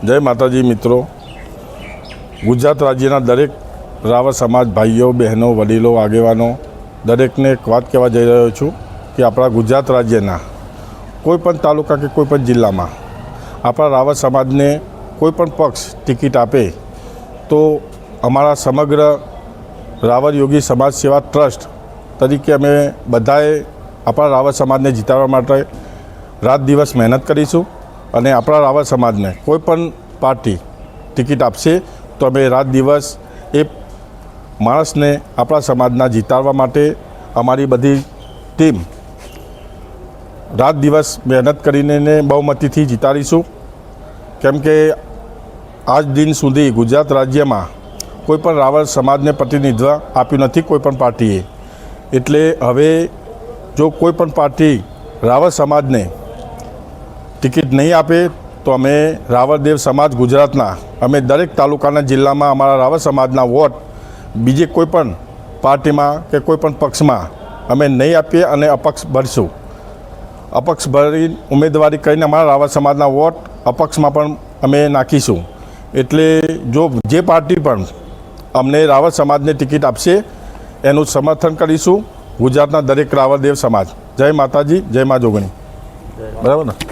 जय माताजी मित्रों, गुजरात राज्यना दरेक रावत समाज भाईओ बहनों वडीलों आगेवानों दरेकने एक बात कहवा जई रह्यो छुं कि अपना गुजरात राज्यना कोईपण तालुका के कोईपण जिल्ला में अपना रावत समाज ने कोईपण पक्ष टिकिट आपे तो अमारा समग्र रावत योगी समाज सेवा ट्रस्ट तरीके अमे बधाए अपना रावत समाज ने जीताडवा माटे रात दिवस मेहनत करीशुं અને આપણા રાવત સમાજને કોઈપણ પાર્ટી ટિકિટ આપશે તો અમે રાત દિવસ એ માણસને આપણા સમાજના જીતાડવા માટે અમારી બધી ટીમ રાત દિવસ મહેનત કરીને બહુમતીથી જીતાડીશું કેમ કે આજ દિન સુધી ગુજરાત રાજ્યમાં કોઈપણ રાવત સમાજને પ્રતિનિધિત્વ આપ્યું નથી કોઈપણ પાર્ટીએ એટલે હવે જો કોઈપણ પાર્ટી રાવત સમાજને टिकिट नहीं आपे तो अमे रावतदेव समाज गुजरातना अमे दरेक तालुकाना जिल्ला में अमारा रावत समाजना वोट बीजे कोईपण पार्टी में के कोईपण पक्ष में अमे नहीं आपीए अने अपक्ष भरशुं। अपक्ष भरी उम्मीदवारी करीने अमारा रावत समाजना वोट अपक्ष में पण अमे नाखीशुं। एटले जो जे पार्टी पण अमने रावत समाज ने टिकिट आपशे एनुं समर्थन करीशुं। गुजरातना दरेक रावतदेव समाज। जय माताजी, जय मां जोगणी। बराबर ने?